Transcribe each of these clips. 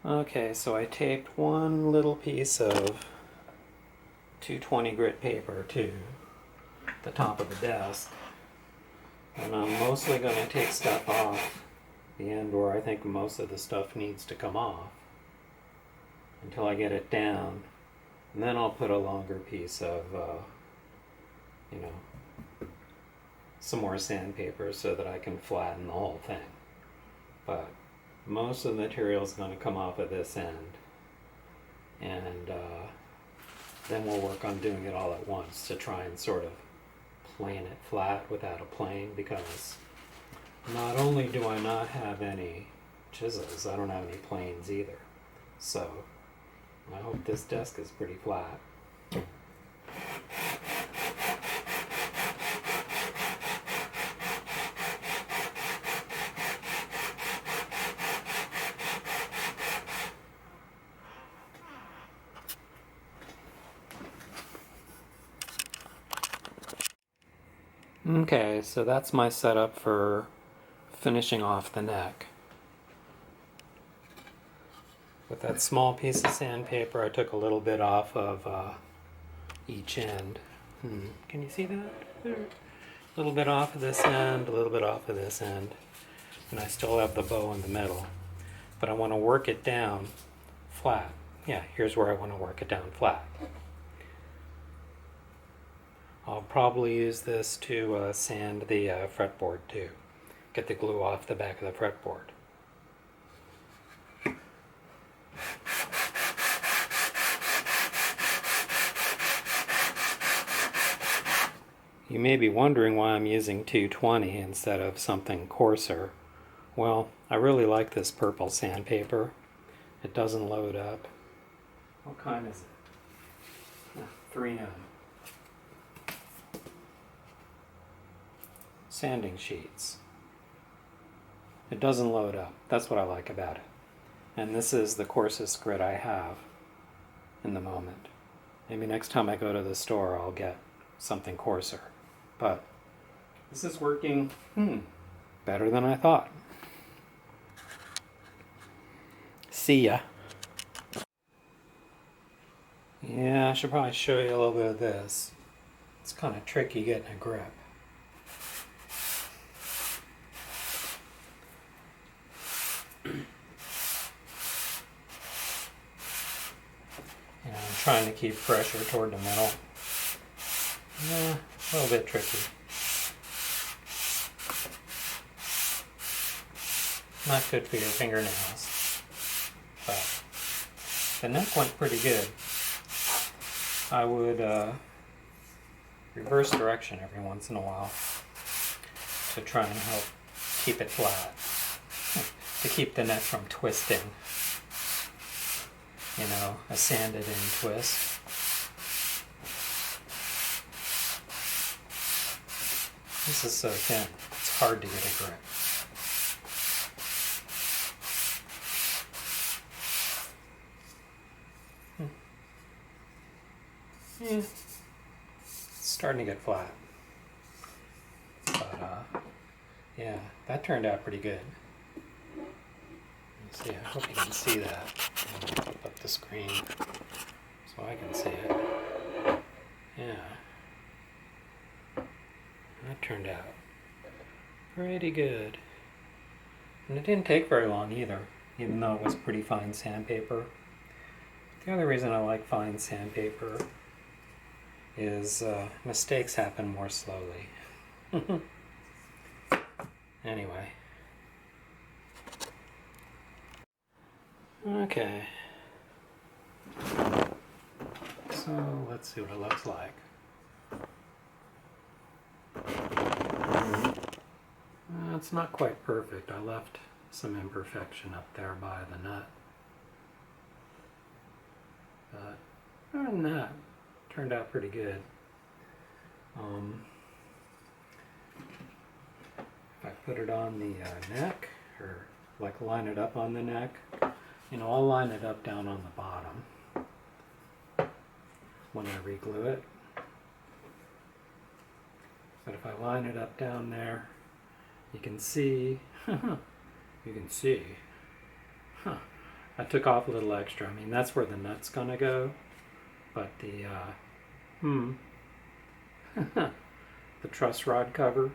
Okay, so I taped one little piece of 220 grit paper to the top of the desk, and I'm mostly going to take stuff off the end where I think most of the stuff needs to come off until I get it down, and then I'll put a longer piece of, some more sandpaper so that I can flatten the whole thing. But most of the material is going to come off of this end, and then we'll work on doing it all at once to try and sort of plane it flat without a plane, because not only do I not have any chisels, I don't have any planes either. So I hope this desk is pretty flat. Okay, so that's my setup for finishing off the neck. With that small piece of sandpaper, I took a little bit off of each end. Can you see that? A little bit off of this end, a little bit off of this end. And I still have the bow in the middle. But I want to work it down flat. Yeah, here's where I want to work it down flat. I'll probably use this to sand the fretboard too. Get the glue off the back of the fretboard. You may be wondering why I'm using 220 instead of something coarser. Well, I really like this purple sandpaper. It doesn't load up. What kind is it? 3M. Sanding sheets. It doesn't load up. That's what I like about it. And this is the coarsest grit I have in the moment. Maybe next time I go to the store I'll get something coarser. But this is working better than I thought. See ya. Yeah, I should probably show you a little bit of this. It's kind of tricky getting a grip. I'm trying to keep pressure toward the middle. Yeah, a little bit tricky. Not good for your fingernails. But the neck went pretty good. I would reverse direction every once in a while to try and help keep it flat. To keep the neck from twisting. You know, a sanded in twist. This is so thin, it's hard to get a grip. Yeah, it's starting to get flat. But, yeah, that turned out pretty good. Let's see, I hope you can see that. I'm gonna flip up the screen so I can see it. Yeah. That turned out pretty good. And it didn't take very long either, even though it was pretty fine sandpaper. The other reason I like fine sandpaper is mistakes happen more slowly. Anyway. Okay. So let's see what it looks like. It's not quite perfect. I left some imperfection up there by the nut. But other than that, it turned out pretty good. If I put it on the neck, or like line it up on the neck, I'll line it up down on the bottom when I reglue it. But if I line it up down there, you can see, I I took off a little extra. I mean, that's where the nut's gonna go, but the the truss rod cover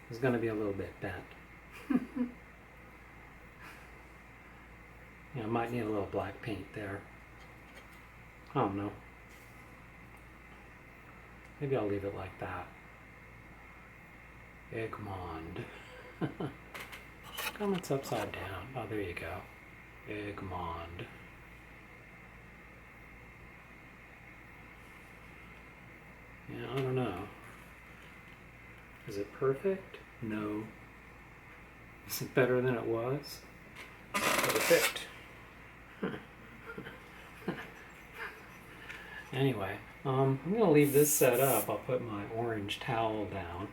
is gonna be a little bit bent. Yeah, I might need a little black paint there. I don't know. Maybe I'll leave it like that. Egmond. Come, it's upside down. Oh, there you go. Egmond. Yeah, I don't know. Is it perfect? No. Is it better than it was? Perfect. Anyway, I'm going to leave this set up. I'll put my orange towel down.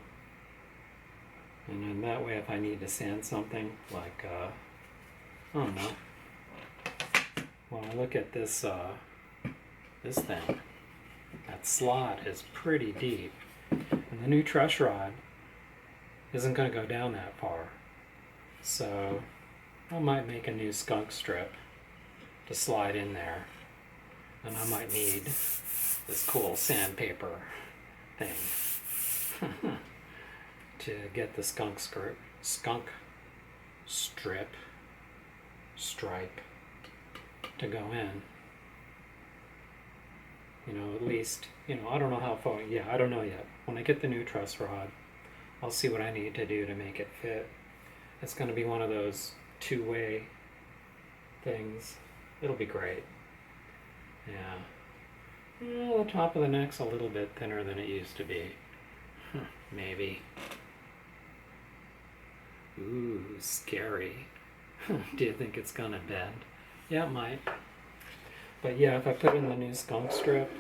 And then that way if I need to sand something, like, I don't know. When I look at this, this thing, that slot is pretty deep. And the new truss rod isn't going to go down that far. So I might make a new skunk strip to slide in there. And I might need this cool sandpaper thing to get the skunk stripe to go in. You know, at least, you know, I don't know how far, yeah, I don't know yet. When I get the new truss rod, I'll see what I need to do to make it fit. It's going to be one of those two-way things. It'll be great. Yeah. Yeah, the top of the neck's a little bit thinner than it used to be. Maybe. Ooh, scary. Do you think it's gonna bend? Yeah, it might. But yeah, if I put in the new skunk strip,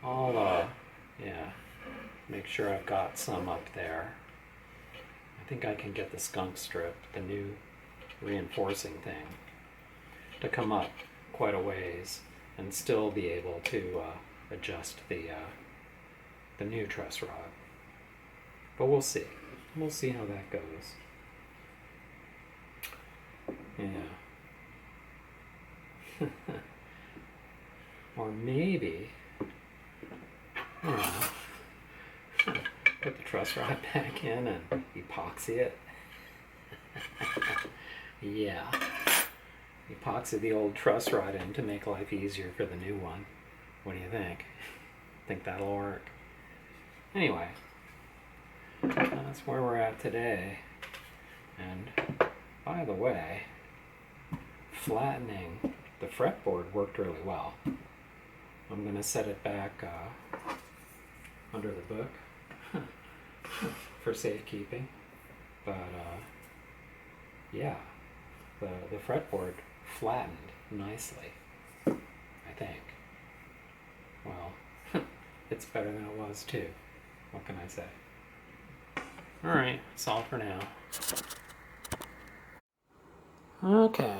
I'll, yeah, make sure I've got some up there. I think I can get the skunk strip, the new reinforcing thing, to come up quite a ways and still be able to adjust the new truss rod. But we'll see. We'll see how that goes. Yeah. Or maybe, I don't know, put the truss rod back in and epoxy it. Yeah. Epoxy the old truss rod in to make life easier for the new one. What do you think? Think that'll work? Anyway, that's where we're at today. And by the way, flattening the fretboard worked really well. I'm going to set it back under the book for safekeeping. But yeah, the fretboard flattened nicely, I think. Well, it's better than it was too. What can I say? Alright, that's all for now. Okay.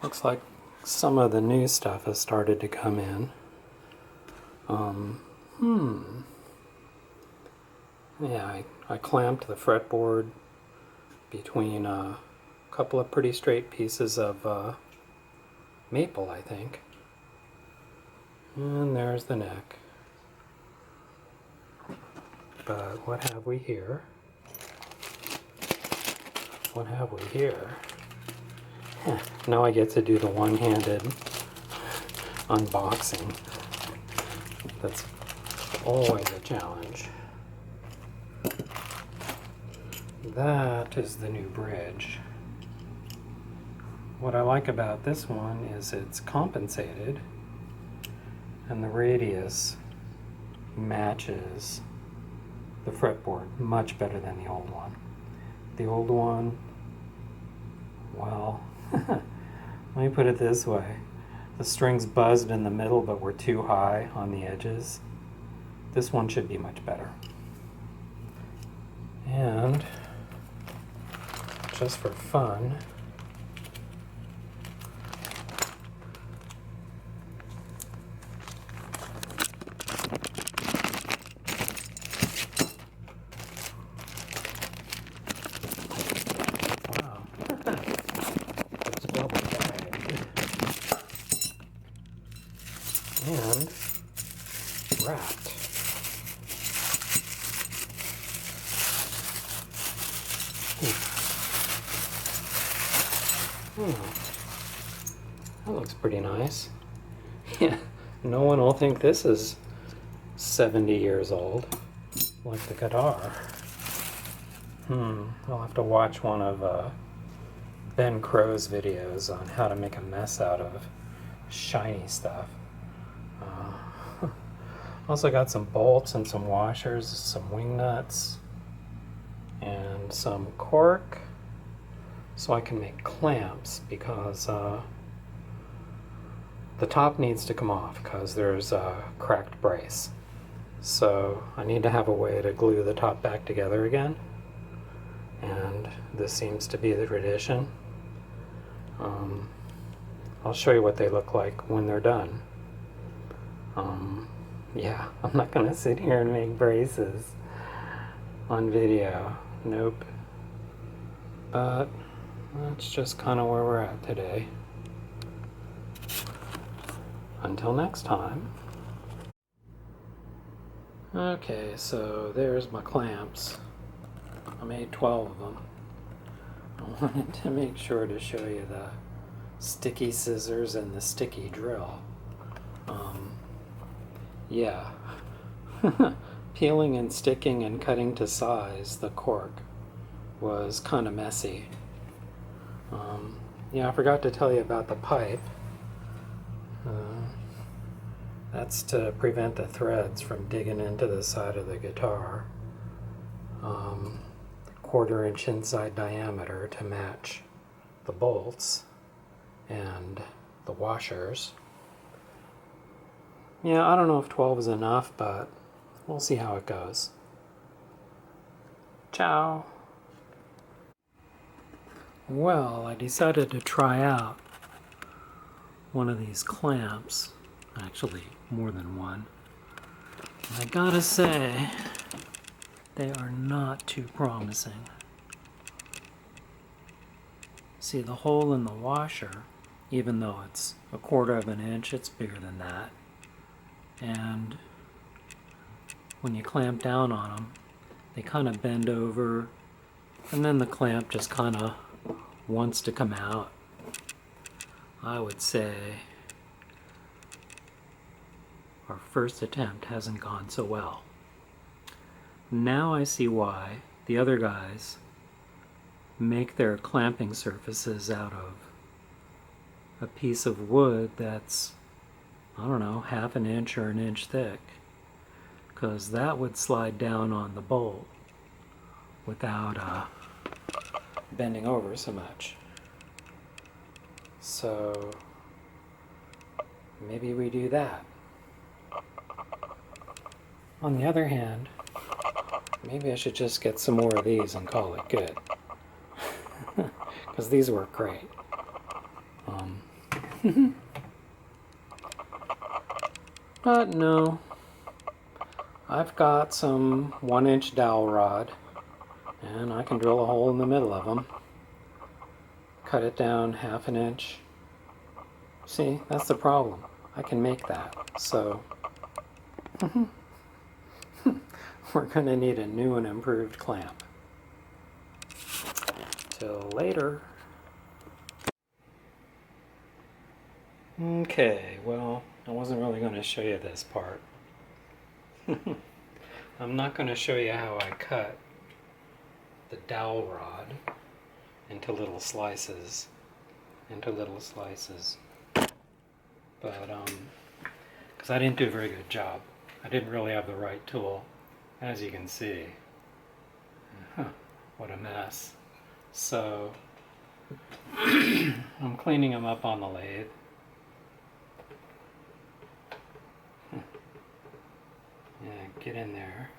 Looks like some of the new stuff has started to come in. Yeah, I clamped the fretboard between a couple of pretty straight pieces of maple, I think. And there's the neck. But what have we here? What have we here? Now I get to do the one-handed unboxing. That's always a challenge. That is the new bridge. What I like about this one is it's compensated and the radius matches the fretboard much better than the old one. The old one, well, let me put it this way. The strings buzzed in the middle but were too high on the edges. This one should be much better. And just for fun, wow, it's double back. wrapped. Oh, that looks pretty nice. Yeah, no one will think this is 70 years old, like the guitar. I'll have to watch one of Ben Crow's videos on how to make a mess out of shiny stuff. Also got some bolts and some washers, some wing nuts, and some cork so I can make clamps, because the top needs to come off because there's a cracked brace. So I need to have a way to glue the top back together again, and this seems to be the tradition. I'll show you what they look like when they're done. Yeah, I'm not gonna sit here and make braces on video. Nope. But that's just kind of where we're at today. Until next time. Okay, so there's my clamps. I made 12 of them. I wanted to make sure to show you the sticky scissors and the sticky drill. Yeah. Peeling and sticking and cutting to size the cork was kind of messy. Yeah, I forgot to tell you about the pipe. That's to prevent the threads from digging into the side of the guitar. 1/4 inch inside diameter to match the bolts and the washers. Yeah, I don't know if 12 is enough, but we'll see how it goes. Ciao. Well, I decided to try out one of these clamps. Actually, more than one. I gotta say, they are not too promising. See, the hole in the washer, even though it's 1/4 inch, it's bigger than that. And when you clamp down on them, they kind of bend over, and then the clamp just kind of wants to come out. I would say our first attempt hasn't gone so well. Now I see why the other guys make their clamping surfaces out of a piece of wood that's, I don't know, 1/2 inch or 1 inch thick, because that would slide down on the bolt without bending over so much. So maybe we do that. On the other hand, maybe I should just get some more of these and call it good. Because these work great. But no, I've got some 1 inch dowel rod, and I can drill a hole in the middle of them. Cut it down 1/2 inch. See, that's the problem. I can make that. So we're going to need a new and improved clamp. Till later. Okay, well, I wasn't really going to show you this part. I'm not going to show you how I cut the dowel rod into little slices. But, because I didn't do a very good job. I didn't really have the right tool, as you can see. What a mess. So, I'm cleaning them up on the lathe. Yeah, get in there.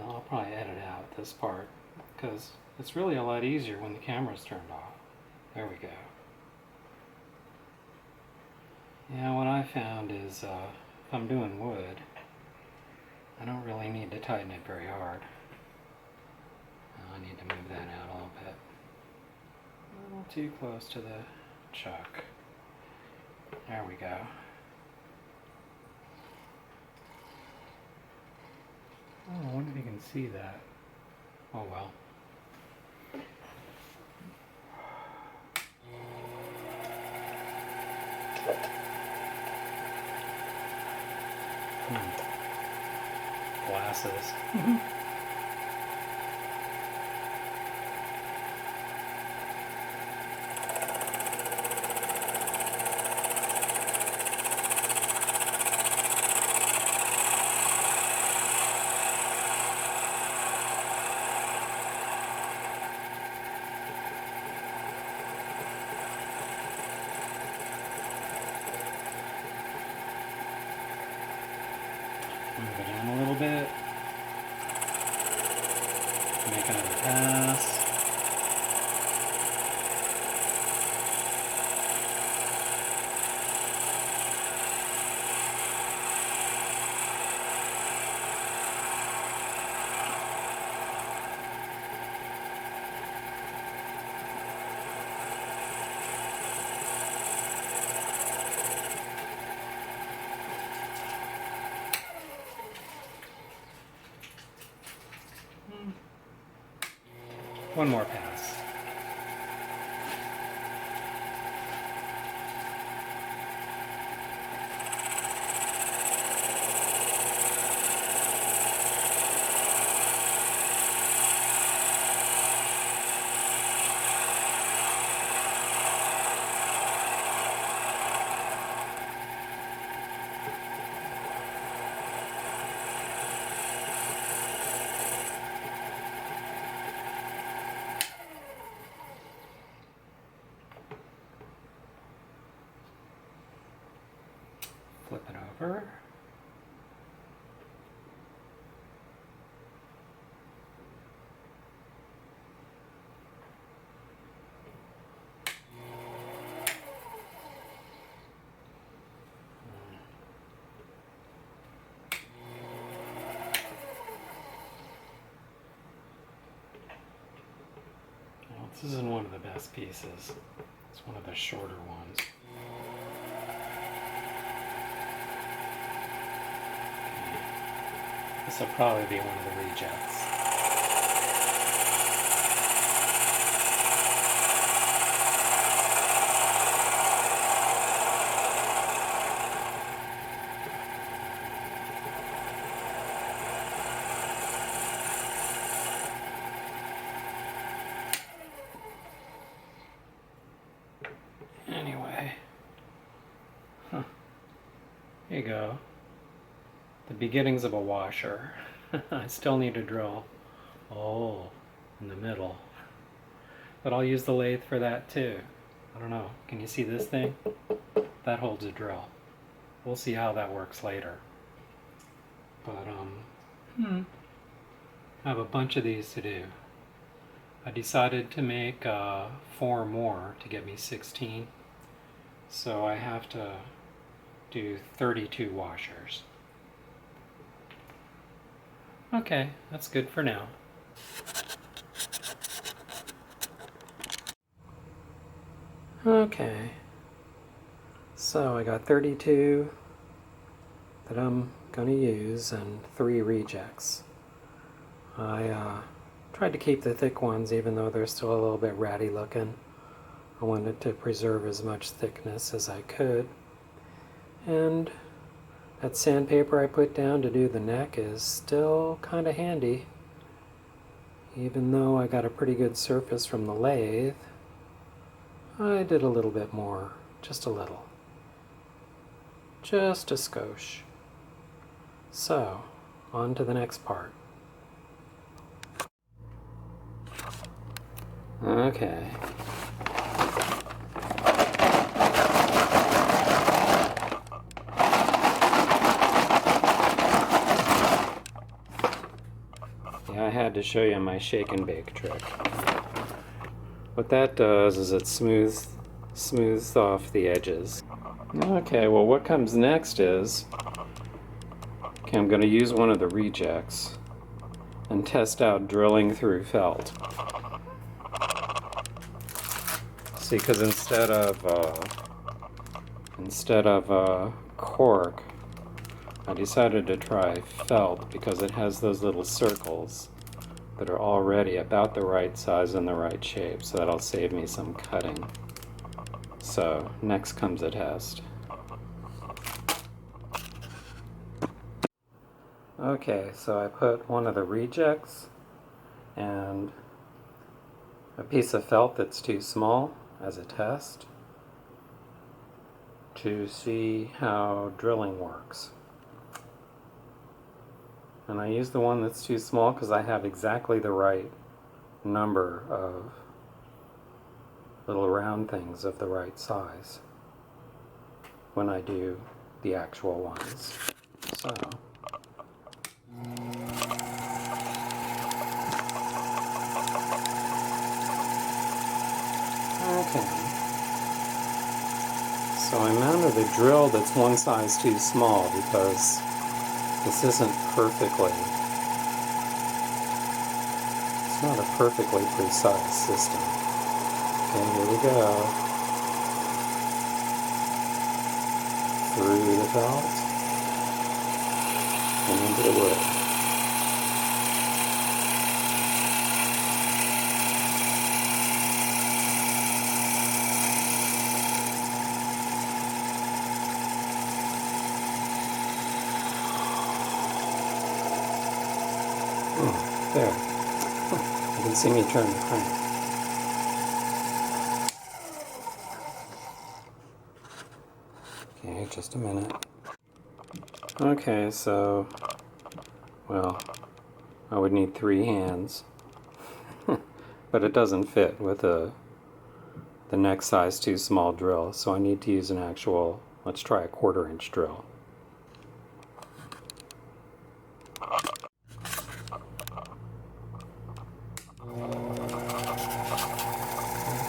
I'll probably edit out this part because it's really a lot easier when the camera's turned off. There we go. Yeah, what I found is if I'm doing wood, I don't really need to tighten it very hard. I need to move that out a little bit. A little too close to the chuck. There we go. Oh, I wonder if you can see that. Oh well. Glasses. Move it in a little bit. Make another pass. One more pass. Flip it over. Well, this isn't one of the best pieces. It's one of the shorter ones. This will probably be one of the rejects. Anyway, here you go. The beginnings of a washer. I still need to drill. Oh, in the middle. But I'll use the lathe for that too. I don't know. Can you see this thing? That holds a drill. We'll see how that works later. But I have a bunch of these to do. I decided to make 4 more to get me 16. So I have to do 32 washers. Okay, that's good for now. Okay, so I got 32 that I'm going to use and 3 rejects. I tried to keep the thick ones even though they're still a little bit ratty looking. I wanted to preserve as much thickness as I could. And that sandpaper I put down to do the neck is still kind of handy. Even though I got a pretty good surface from the lathe, I did a little bit more, just a little. Just a skosh. So, on to the next part. Okay. I had to show you my shake and bake trick. What that does is it smooths off the edges. Okay, well what comes next is, okay, I'm going to use one of the rejects and test out drilling through felt. See, because instead of cork, I decided to try felt because it has those little circles that are already about the right size and the right shape, so that'll save me some cutting. So next comes a test. Okay, so I put one of the rejects and a piece of felt that's too small as a test to see how drilling works. And I use the one that's too small because I have exactly the right number of little round things of the right size when I do the actual ones. So okay. So I mounted a drill that's one size too small because this isn't perfectly, it's not a perfectly precise system. Okay, here we go. Through the felt and into the wood. There. You can see me turn the crank. Okay, just a minute. Okay, so, well, I would need 3 hands, but it doesn't fit with the next size too small drill, so I need to use an actual, let's try a 1/4 inch drill.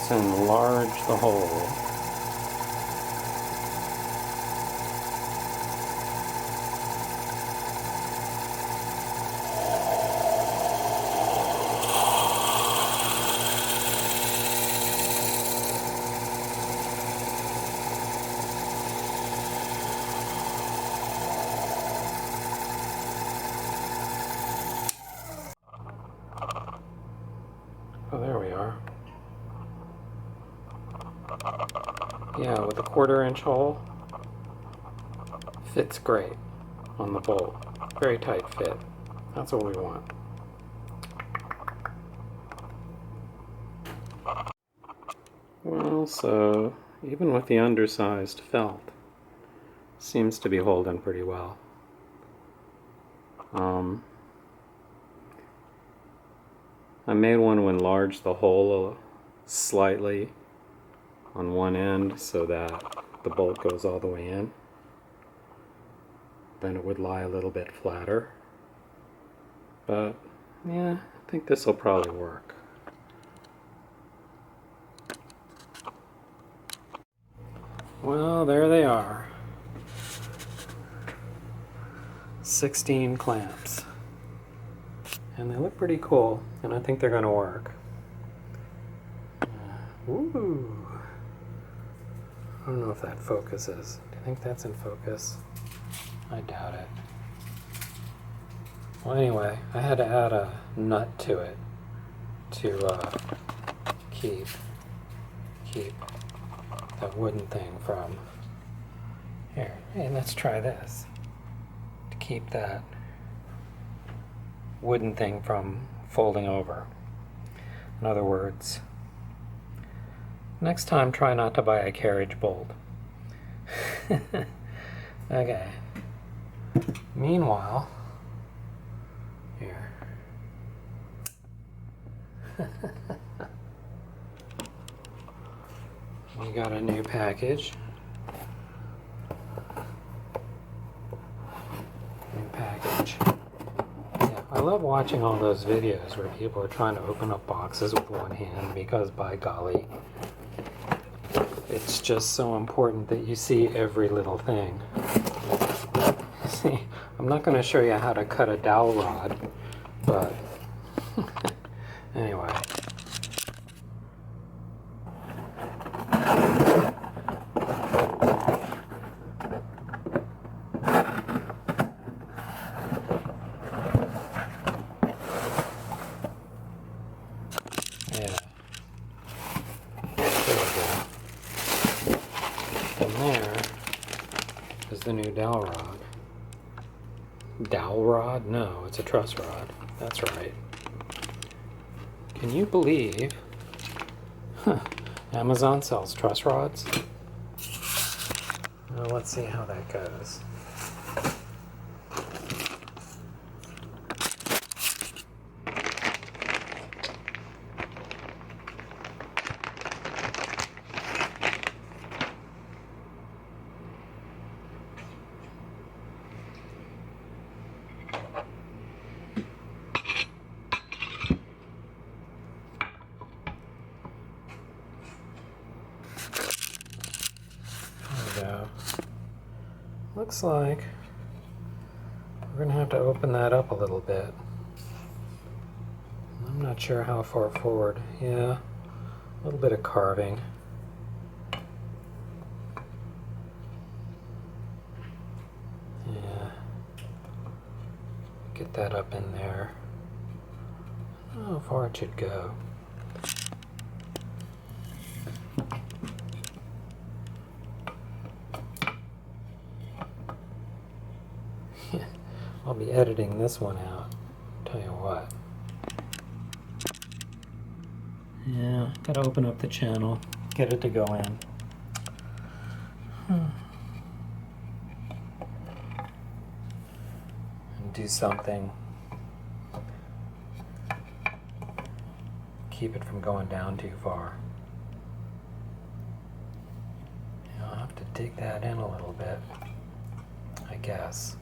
Let's enlarge the hole. Oh, there we are. Yeah, with a 1/4 inch hole, fits great on the bolt. Very tight fit. That's what we want. Well, so even with the undersized felt, seems to be holding pretty well. I made one to enlarge the hole slightly on one end so that the bolt goes all the way in. Then it would lie a little bit flatter. But yeah, I think this will probably work. Well, there they are. 16 clamps. And they look pretty cool, and I think they're going to work. Woo! I don't know if that focuses. Do you think that's in focus? I doubt it. Well, anyway, I had to add a nut to it to keep that wooden thing from here. Hey, let's try this. To keep that wooden thing from folding over. In other words, next time try not to buy a carriage bolt. Okay. Meanwhile, here. We got a new package. New package. Yeah, I love watching all those videos where people are trying to open up boxes with one hand because, by golly, it's just so important that you see every little thing. See, I'm not going to show you how to cut a dowel rod, but Anyway. Yeah. There we go. And there is the new dowel rod. Dowel rod? No, it's a truss rod. That's right. Can you believe Amazon sells truss rods? Well, let's see how that goes. Go. Looks like we're going to have to open that up a little bit. I'm not sure how far forward. Yeah, a little bit of carving. Yeah. Get that up in there. How far it should go. I'll be editing this one out. Tell you what. Yeah, gotta open up the channel, get it to go in. And do something. Keep it from going down too far. I'll have to dig that in a little bit, I guess.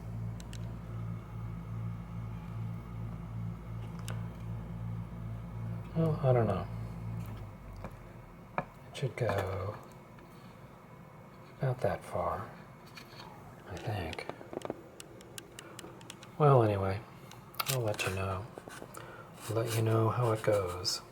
Well, I don't know. It should go about that far, I think. Well, anyway, I'll let you know. I'll let you know how it goes.